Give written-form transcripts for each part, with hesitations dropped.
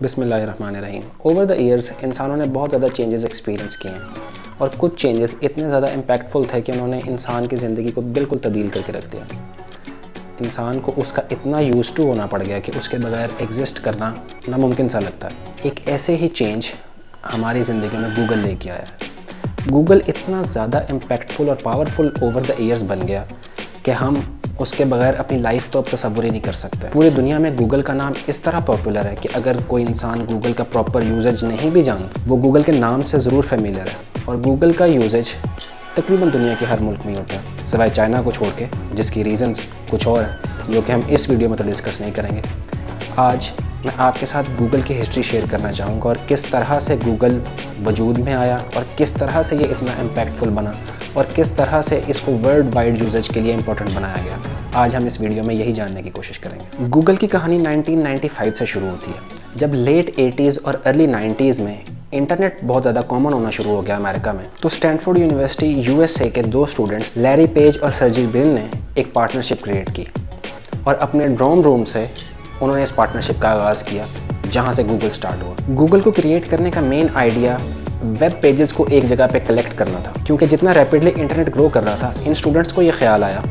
बिस्मिल्लाहिर्रहमानिर्रहीम। Over the years इंसानों ने बहुत ज़्यादा चेंजेस एक्सपीरियंस किए हैं और कुछ चेंजेस इतने ज़्यादा इम्पैक्टफुल थे कि उन्होंने इंसान की ज़िंदगी को बिल्कुल तब्दील करके रख दिया। इंसान को उसका इतना यूज़ टू होना पड़ गया कि उसके बगैर एग्जिस्ट करना नामुमकिन सा लगता है। एक ऐसे ही चेंज हमारी ज़िंदगी में गूगल लेके आया है। गूगल इतना ज़्यादा इम्पैक्टफुल और पावरफुल ओवर द ईयर्स बन गया कि हम उसके बगैर अपनी लाइफ तो अब तसव्वुर ही नहीं कर सकते। पूरी दुनिया में गूगल का नाम इस तरह पॉपुलर है कि अगर कोई इंसान गूगल का प्रॉपर यूजेज नहीं भी जानता, वो गूगल के नाम से ज़रूर फेमिलियर है। और गूगल का यूजेज तकरीबन दुनिया के हर मुल्क में होता है, सिवाय चाइना को छोड़ के, जिसकी रीज़न्स कुछ और हैं जो कि हम इस वीडियो में तो डिस्कस नहीं करेंगे। आज मैं आपके साथ गूगल की हिस्ट्री शेयर करना चाहूँगा और किस तरह से गूगल वजूद में आया और किस तरह से ये इतना इम्पैक्टफुल बना और किस तरह से इसको वर्ल्ड वाइड यूजेज के लिए इम्पोर्टेंट बनाया गया। आज हम इस वीडियो में यही जानने की कोशिश करेंगे। गूगल की कहानी 1995 से शुरू होती है, जब लेट 80s और अर्ली 90s में इंटरनेट बहुत ज़्यादा कॉमन होना शुरू हो गया अमेरिका में। तो स्टैनफोर्ड यूनिवर्सिटी USA के दो स्टूडेंट्स लैरी पेज और सर्जी ब्रिन ने एक पार्टनरशिप क्रिएट की और अपने ड्रॉम रूम से उन्होंने इस पार्टनरशिप का आगाज़ किया, जहाँ से गूगल स्टार्ट हुआ। गूगल को क्रिएट करने का मेन आइडिया वेब पेजेस को एक जगह पे कलेक्ट करना था, क्योंकि जितना रैपिडली इंटरनेट ग्रो कर रहा था, इन स्टूडेंट्स को ये ख्याल आया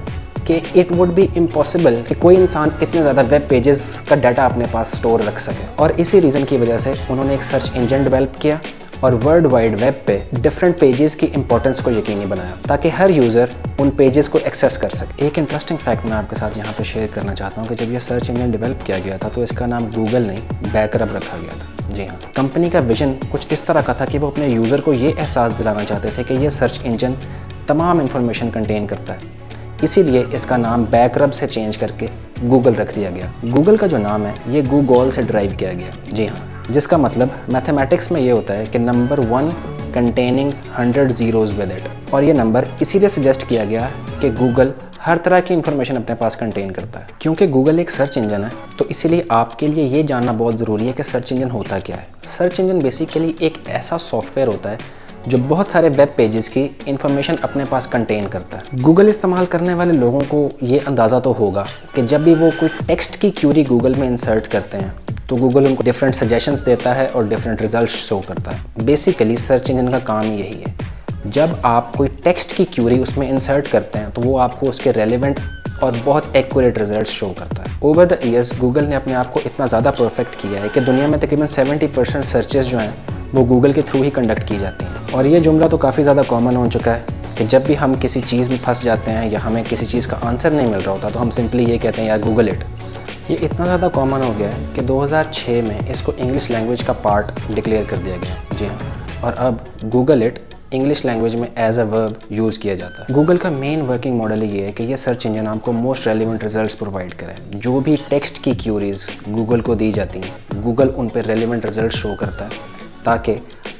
कि इट वुड बी इम्पॉसिबल कि कोई इंसान इतने ज़्यादा वेब पेजेस का डाटा अपने पास स्टोर रख सके। और इसी रीज़न की वजह से उन्होंने एक सर्च इंजन डेवलप किया और वर्ल्ड वाइड वेब पे डिफरेंट पेजेस की इंपॉर्टेंस को यकीनी बनाया ताकि हर यूज़र उन पेजेस को एक्सेस कर सके। एक इंटरेस्टिंग फैक्ट मैं आपके साथ यहाँ पे शेयर करना चाहता हूँ कि जब ये सर्च इंजन डेवलप किया गया था तो इसका नाम गूगल नहीं बैकरब रखा गया था। जी हाँ, कंपनी का विजन कुछ इस तरह का था कि वो अपने यूज़र को ये एहसास दिलाना चाहते थे कि ये सर्च इंजन तमाम इंफॉर्मेशन कंटेन करता है, इसीलिए इसका नाम बैकरब से चेंज करके गूगल रख दिया गया। गूगल का जो नाम है ये गूगल से ड्राइव किया गया। जी हाँ, जिसका मतलब मैथमेटिक्स में ये होता है कि number 1 containing 100 zeros with it. और ये नंबर इसीलिए सजेस्ट किया गया कि गूगल हर तरह की इंफॉर्मेशन अपने पास कंटेन करता है। क्योंकि गूगल एक सर्च इंजन है तो इसीलिए आपके लिए ये जानना बहुत ज़रूरी है कि सर्च इंजन होता क्या है। सर्च इंजन बेसिकली एक ऐसा सॉफ्टवेयर होता है जो बहुत सारे वेब पेजेस की इंफॉर्मेशन अपने पास कंटेन करता है। गूगल इस्तेमाल करने वाले लोगों को ये अंदाज़ा तो होगा कि जब भी वो कोई टेक्स्ट की क्यूरी गूगल में इंसर्ट करते हैं तो गूगल उनको डिफरेंट सजेशंस देता है और डिफरेंट रिजल्ट्स शो करता है। बेसिकली सर्च इंजन का काम यही है, जब आप कोई टेक्स्ट की क्यूरी उसमें इंसर्ट करते हैं तो वो आपको उसके रेलेवेंट और बहुत एक्यूरेट रिजल्ट्स शो करता है। ओवर द ईयर्स गूगल ने अपने आप को इतना ज़्यादा परफेक्ट किया है कि दुनिया में तकरीबन 70% सर्चेस जो हैं वो गूगल के थ्रू ही कंडक्ट की जाती हैं। और ये जुमला तो काफ़ी ज़्यादा कॉमन हो चुका है कि जब भी हम किसी चीज़ में फंस जाते हैं या हमें किसी चीज़ का आंसर नहीं मिल रहा होता तो हम सिंपली ये कहते हैं यार गूगल इट। ये इतना ज़्यादा कॉमन हो गया है कि 2006 में इसको इंग्लिश लैंग्वेज का पार्ट डिक्लेयर कर दिया गया। जी हाँ, और अब गूगल इट इंग्लिश लैंग्वेज में एज अ वर्ब यूज़ किया जाता है। गूगल का मेन वर्किंग मॉडल ये है कि ये सर्च इंजन आपको मोस्ट रेलिवेंट रिजल्ट्स प्रोवाइड करे। जो भी टेक्स्ट की क्यूरीज गूगल को दी जाती हैं, गूगल उन पर रेलिवेंट रिजल्ट शो करता है ताकि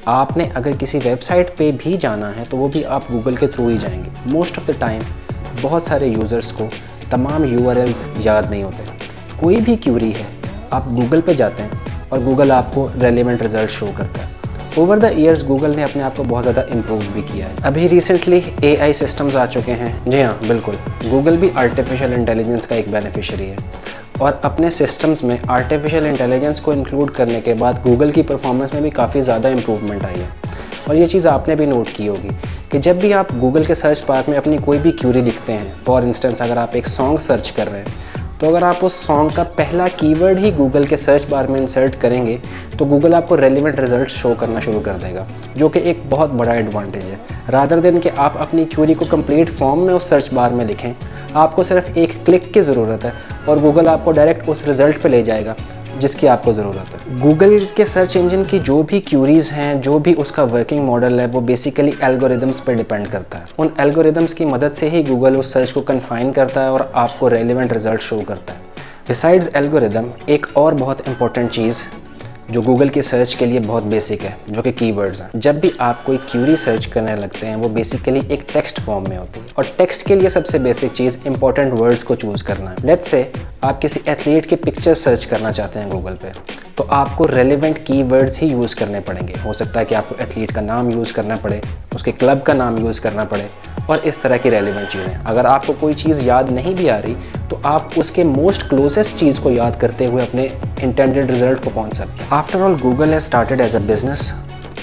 आपने अगर किसी वेबसाइट पे भी जाना है तो वो भी आप गूगल के थ्रू ही जाएंगे। मोस्ट ऑफ द टाइम बहुत सारे यूज़र्स को तमाम URLs याद नहीं होते। कोई भी क्यूरी है, आप गूगल पे जाते हैं और गूगल आपको रेलिवेंट रिजल्ट शो करता है। ओवर द ईयर्स गूगल ने अपने आप को बहुत ज़्यादा इम्प्रूव भी किया है। अभी रिसेंटली AI सिस्टम्स आ चुके हैं। जी हाँ, बिल्कुल, गूगल भी आर्टिफिशियल इंटेलिजेंस का एक बेनिफिशियरी है और अपने सिस्टम्स में आर्टिफिशियल इंटेलिजेंस को इंक्लूड करने के बाद गूगल की परफॉर्मेंस में भी काफ़ी ज़्यादा इम्प्रूवमेंट आई है। और ये चीज़ आपने भी नोट की होगी कि जब भी आप गूगल के सर्च बार में अपनी कोई भी क्यूरी लिखते हैं, फॉर इंस्टेंस अगर आप एक सॉन्ग सर्च कर रहे हैं तो अगर आप उस सॉन्ग का पहला कीवर्ड ही गूगल के सर्च बार में इंसर्ट करेंगे तो गूगल आपको रेलिवेंट रिजल्ट शो करना शुरू कर देगा, जो कि एक बहुत बड़ा एडवांटेज है। रादर देन कि आप अपनी क्यूरी को कंप्लीट फॉर्म में उस सर्च बार में लिखें, आपको सिर्फ एक क्लिक की ज़रूरत है और गूगल आपको डायरेक्ट उस रिज़ल्ट पे ले जाएगा जिसकी आपको ज़रूरत है। गूगल के सर्च इंजन की जो भी क्यूरीज़ हैं, जो भी उसका वर्किंग मॉडल है, वो बेसिकली एल्गोरिदम्स पे डिपेंड करता है। उन एल्गोरिदम्स की मदद से ही गूगल उस सर्च को कन्फाइन करता है और आपको रेलिवेंट रिजल्ट शो करता है। बिसाइड्स एल्गोरिदम एक और बहुत इंपॉर्टेंट चीज़ जो गूगल की सर्च के लिए बहुत बेसिक है, जो कि कीवर्ड्स हैं। जब भी आप कोई क्यूरी सर्च करने लगते हैं वो बेसिकली एक टेक्स्ट फॉर्म में होती है और टेक्स्ट के लिए सबसे बेसिक चीज़ इंपॉर्टेंट वर्ड्स को चूज़ करना है। लेट्स से आप किसी एथलीट की पिक्चर सर्च करना चाहते हैं गूगल पे, तो आपको रेलेवेंट कीवर्ड्स ही यूज़ करने पड़ेंगे। हो सकता है कि आपको एथलीट का नाम यूज़ करना पड़े, उसके क्लब का नाम यूज़ करना पड़े और इस तरह की रेलेवेंट चीज़ें। अगर आपको कोई चीज़ याद नहीं भी आ रही तो आप उसके मोस्ट क्लोजेस्ट चीज़ को याद करते हुए अपने इंटेंडेड रिजल्ट को पहुंच सकते हैं। After all Google has started as a business,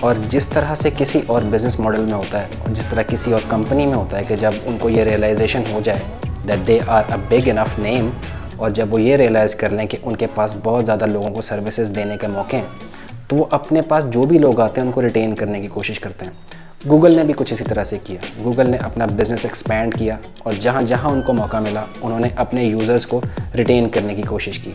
और जिस तरह से किसी और बिजनेस मॉडल में होता है और जिस तरह किसी और कंपनी में होता है कि जब उनको ये रियलाइजेशन हो जाए that they are a big enough name, और जब वो ये रियलाइज़ कर लें कि उनके पास बहुत ज़्यादा लोगों को सर्विसेज देने के मौके हैं, तो वो अपने पास जो भी लोग आते हैं उनको रिटेन करने की कोशिश करते हैं। गूगल ने भी कुछ इसी तरह से किया। गूगल ने अपना बिज़नेस एक्सपैंड किया और जहाँ जहाँ उनको मौका मिला उन्होंने अपने यूज़र्स को रिटेन करने की कोशिश की।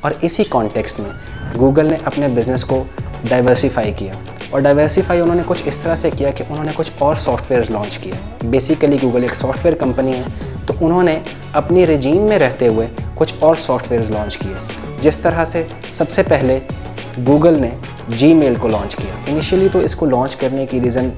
और इसी कॉन्टेक्स्ट में गूगल ने अपने बिज़नेस को डाइवर्सिफाई किया, और डाइवर्सिफाई उन्होंने कुछ इस तरह से किया कि उन्होंने कुछ और सॉफ्टवेयर्स लॉन्च किए। बेसिकली गूगल एक सॉफ्टवेयर कंपनी है, तो उन्होंने अपनी रेजीम में रहते हुए कुछ और सॉफ्टवेयर्स लॉन्च किए। जिस तरह से सबसे पहले गूगल ने जीमेल को लॉन्च किया। इनिशियली तो इसको लॉन्च करने की रीज़न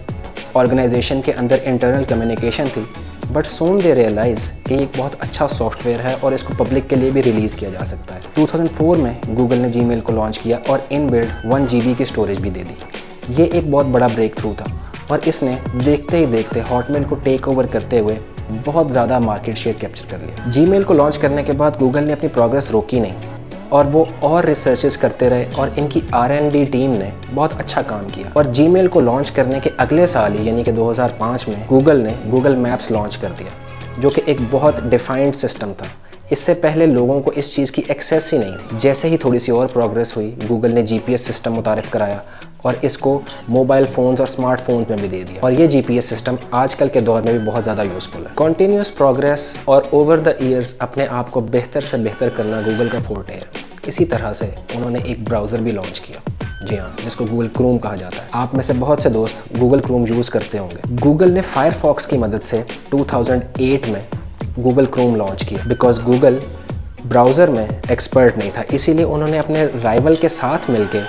ऑर्गेनाइजेशन के अंदर इंटरनल कम्युनिकेशन थी, बट सोन दे रियलाइज़ कि ये एक बहुत अच्छा सॉफ्टवेयर है और इसको पब्लिक के लिए भी रिलीज़ किया जा सकता है। 2004 में गूगल ने जीमेल को लॉन्च किया और इनबिल्ट 1 GB की स्टोरेज भी दे दी। ये एक बहुत बड़ा ब्रेक थ्रू था और इसने देखते ही देखते हॉटमेल को टेक ओवर करते हुए बहुत ज़्यादा मार्केट शेयर कैप्चर कर लिया। जीमेल को लॉन्च करने के बाद गूगल ने अपनी प्रोग्रेस रोकी नहीं और वो और रिसर्चेस करते रहे और इनकी R&D टीम ने बहुत अच्छा काम किया। और जीमेल को लॉन्च करने के अगले साल ही यानी कि 2005 में गूगल ने गूगल मैप्स लॉन्च कर दिया, जो कि एक बहुत डिफाइंड सिस्टम था। इससे पहले लोगों को इस चीज़ की एक्सेस ही नहीं थी। जैसे ही थोड़ी सी और प्रोग्रेस हुई, गूगल ने GPS सिस्टम मुतारिफ़ कराया और इसको मोबाइल फ़ोन्स और स्मार्टफोन्स में भी दे दिया। और ये GPS सिस्टम आजकल के दौर में भी बहुत ज़्यादा यूज़फुल है। कॉन्टीन्यूस प्रोग्रेस और ओवर द ईयर्स अपने आप को बेहतर से बेहतर करना गूगल का फोर्टे है। इसी तरह से उन्होंने एक ब्राउज़र भी लॉन्च किया, जी हाँ, जिसको गूगल क्रोम कहा जाता है। आप में से बहुत से दोस्त गूगल क्रोम यूज़ करते होंगे। गूगल ने फायरफॉक्स की मदद से 2008 में गूगल क्रोम लॉन्च किया। बिकॉज गूगल ब्राउज़र में एक्सपर्ट नहीं था, इसीलिए उन्होंने अपने राइवल के साथ मिलके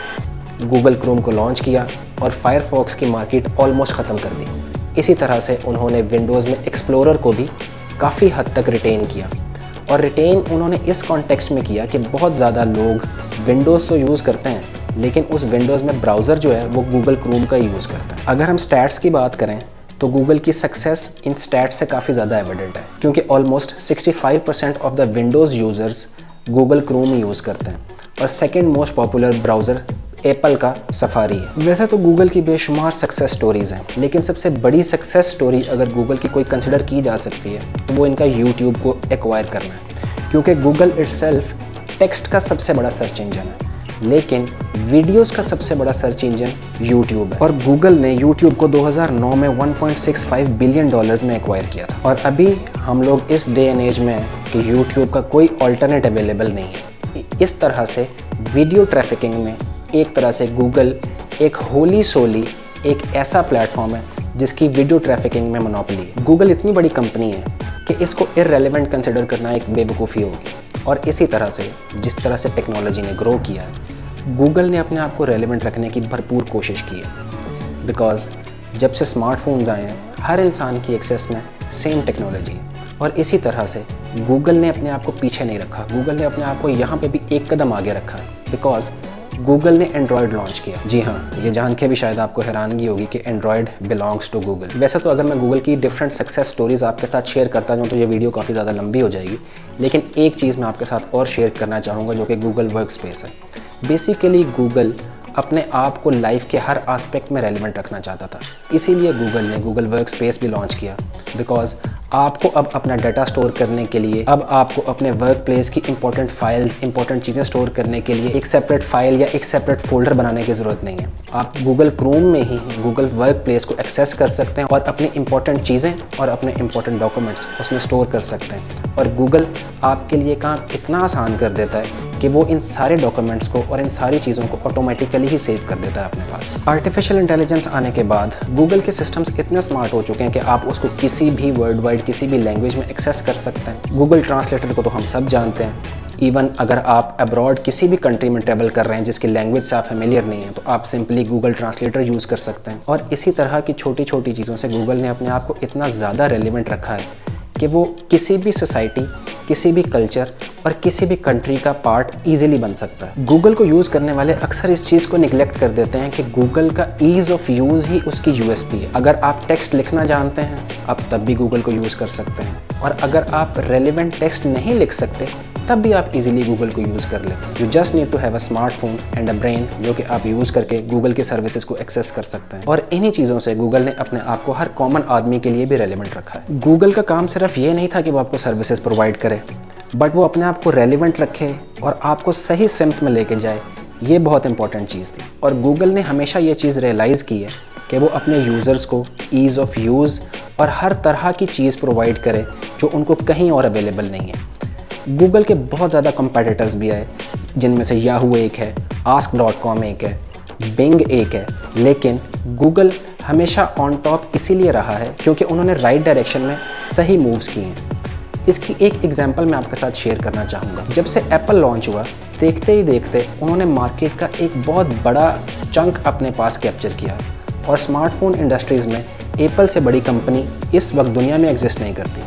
गूगल क्रोम को लॉन्च किया और फायरफॉक्स की मार्केट ऑलमोस्ट ख़त्म कर दी। इसी तरह से उन्होंने विंडोज़ में एक्सप्लोरर को भी काफ़ी हद तक रिटेन किया, और रिटेन उन्होंने इस कॉन्टेक्स्ट में किया कि बहुत ज़्यादा लोग विंडोज़ तो यूज़ करते हैं, लेकिन उस विंडोज़ में ब्राउज़र जो है वो गूगल क्रोम का यूज़ करता है। अगर हम स्टैट्स की बात करें तो गूगल की सक्सेस इन स्टैट्स से काफ़ी ज़्यादा एविडेंट है, क्योंकि almost 65% of the Windows users Google Chrome use करते हैं और second most popular browser Apple का सफारी है। वैसे तो गूगल की बेशुमार सक्सेस स्टोरीज़ हैं, लेकिन सबसे बड़ी सक्सेस स्टोरी अगर गूगल की कोई कंसिडर की जा सकती है तो वो इनका यूट्यूब को एक्वायर करना है, क्योंकि गूगल इटसेल्फ टेक्स्ट का सबसे बड़ा सर्च इंजन है, लेकिन वीडियोस का सबसे बड़ा सर्च इंजन यूट्यूब है। और गूगल ने यूट्यूब को 2009 में $1.65 बिलियन में एक्वायर किया था। और अभी हम लोग इस डे एंड एज में हैं कि यूट्यूब का कोई ऑल्टरनेट अवेलेबल नहीं है। इस तरह से वीडियो ट्रैफिकिंग में एक तरह से गूगल एक होली सोली एक ऐसा प्लेटफॉर्म है जिसकी वीडियो ट्रैफिकिंग में मोनोपोली है। गूगल इतनी बड़ी कंपनी है कि इसको इररेलेवेंट कंसिडर करना एक बेवकूफ़ी होगी। और इसी तरह से जिस तरह से टेक्नोलॉजी ने ग्रो किया है, गूगल ने अपने आप को रेलेवेंट रखने की भरपूर कोशिश की है। बिकॉज जब से स्मार्टफोन्स आए हैं हर इंसान की एक्सेस में सेम टेक्नोलॉजी है, और इसी तरह से गूगल ने अपने आप को पीछे नहीं रखा। गूगल ने अपने आप को यहाँ पे भी एक कदम आगे रखा है, बिकॉज गूगल ने एंड्रॉयड लॉन्च किया। जी हाँ, ये जान के भी शायद आपको हैरानगी होगी कि एंड्रॉयड बिलोंग्स टू गूगल। वैसे तो अगर मैं गूगल की डिफरेंट सक्सेस स्टोरीज आपके साथ शेयर करता जाऊँ तो ये वीडियो काफ़ी ज़्यादा लंबी हो जाएगी, लेकिन एक चीज़ मैं आपके साथ और शेयर करना चाहूँगा जो कि गूगल वर्कस्पेस है। बेसिकली गूगल अपने आप को लाइफ के हर एस्पेक्ट में रेलिवेंट रखना चाहता था, इसीलिए गूगल ने गूगल वर्कस्पेस भी लॉन्च किया। बिकॉज आपको अब अपना डाटा स्टोर करने के लिए, अब आपको अपने वर्क प्लेस की इंपॉर्टेंट फाइल्स, इंपॉर्टेंट चीज़ें स्टोर करने के लिए एक सेपरेट फाइल या एक सेपरेट फोल्डर बनाने की ज़रूरत नहीं है। आप गूगल क्रोम में ही गूगल वर्क प्लेस को एक्सेस कर सकते हैं और अपनी इंपॉर्टेंट चीज़ें और अपने इंपॉर्टेंट डॉक्यूमेंट्स उसमें स्टोर कर सकते हैं। और गूगल आपके लिए काम इतना आसान कर देता है कि वो इन सारे डॉक्यूमेंट्स को और इन सारी चीज़ों को ऑटोमेटिकली ही सेव कर देता है अपने पास। आर्टिफिशियल इंटेलिजेंस आने के बाद गूगल के सिस्टम्स इतने स्मार्ट हो चुके हैं कि आप उसको किसी भी वर्ल्ड वाइड किसी भी लैंग्वेज में एक्सेस कर सकते हैं। गूगल ट्रांसलेटर को तो हम सब जानते हैं। इवन अगर आप अब्रॉड किसी भी कंट्री में ट्रैवल कर रहे हैं जिसकी लैंग्वेज से आप फेमिलियर नहीं हैं, तो आप सिंपली गूगल ट्रांसलेटर यूज़ कर सकते हैं। और इसी तरह की छोटी छोटी चीज़ों से गूगल ने अपने आप को इतना ज़्यादा रेलिवेंट रखा है कि वो किसी भी सोसाइटी, किसी भी कल्चर और किसी भी कंट्री का पार्ट इजीली बन सकता है। गूगल को यूज़ करने वाले अक्सर इस चीज़ को निगलेक्ट कर देते हैं कि गूगल का ईज़ ऑफ यूज़ ही उसकी यूएसपी है। अगर आप टेक्स्ट लिखना जानते हैं, आप तब भी गूगल को यूज़ कर सकते हैं, और अगर आप रेलिवेंट टेक्स्ट नहीं लिख सकते तब भी आप इजीली गूगल को यूज़ कर लेते हैं। You just need to have a smartphone and a brain, जो कि आप यूज़ करके गूगल की सर्विसेज को एक्सेस कर सकते हैं। और इन्हीं चीज़ों से गूगल ने अपने आप को हर कॉमन आदमी के लिए भी रेलिवेंट रखा है। गूगल का काम सिर्फ ये नहीं था कि वो आपको सर्विसेज प्रोवाइड करे, बट वो अपने आप को रेलिवेंट रखे और आपको सही सिम्त में लेके जाए। ये बहुत इंपॉर्टेंट चीज़ थी, और गूगल ने हमेशा ये चीज़ रियलाइज़ की है कि वो अपने यूज़र्स को ईज़ ऑफ यूज़ और हर तरह की चीज़ प्रोवाइड करे जो उनको कहीं और अवेलेबल नहीं है। गूगल के बहुत ज़्यादा कंपेटिटर्स भी आए, जिनमें से याहू एक है, ask.com एक है, बिंग एक है, लेकिन गूगल हमेशा ऑन टॉप इसीलिए रहा है क्योंकि उन्होंने राइट डायरेक्शन में सही मूव्स किए हैं। इसकी एक एग्जांपल मैं आपके साथ शेयर करना चाहूँगा। जब से एप्पल लॉन्च हुआ, देखते ही देखते उन्होंने मार्केट का एक बहुत बड़ा चंक अपने पास कैप्चर किया, और स्मार्टफोन इंडस्ट्रीज़ में एप्पल से बड़ी कंपनी इस वक्त दुनिया में एग्जिस्ट नहीं करती।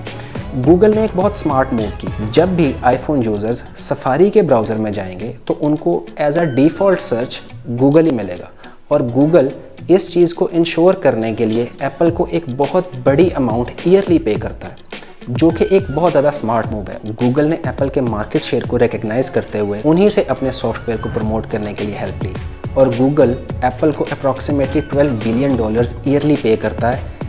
गूगल ने एक बहुत स्मार्ट मूव की। जब भी आईफोन यूज़र्स सफारी के ब्राउज़र में जाएंगे तो उनको as a default search Google ही मिलेगा, और गूगल इस चीज़ को इंश्योर करने के लिए एप्पल को एक बहुत बड़ी अमाउंट ईयरली पे करता है, जो कि एक बहुत ज़्यादा स्मार्ट मूव है। गूगल ने एप्पल के मार्केट शेयर को रिकग्नाइज करते हुए उन्हीं से अपने सॉफ्टवेयर को प्रमोट करने के लिए हेल्प ली, और गूगल एप्पल को अप्रॉक्सीमेटली $12 बिलियन ईयरली पे करता है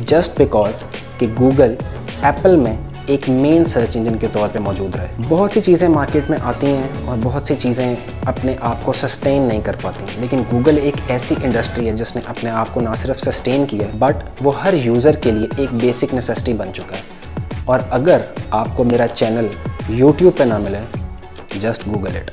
जस्ट बिकॉज कि गूगल एप्पल में एक मेन सर्च इंजन के तौर पे मौजूद रहे। बहुत सी चीज़ें मार्केट में आती हैं और बहुत सी चीज़ें अपने आप को सस्टेन नहीं कर पाती, लेकिन गूगल एक ऐसी इंडस्ट्री है जिसने अपने आप को ना सिर्फ सस्टेन किया है, बट वो हर यूज़र के लिए एक बेसिक नेसेसिटी बन चुका है। और अगर आपको मेरा चैनल यूट्यूब पे ना मिले, जस्ट गूगल इट।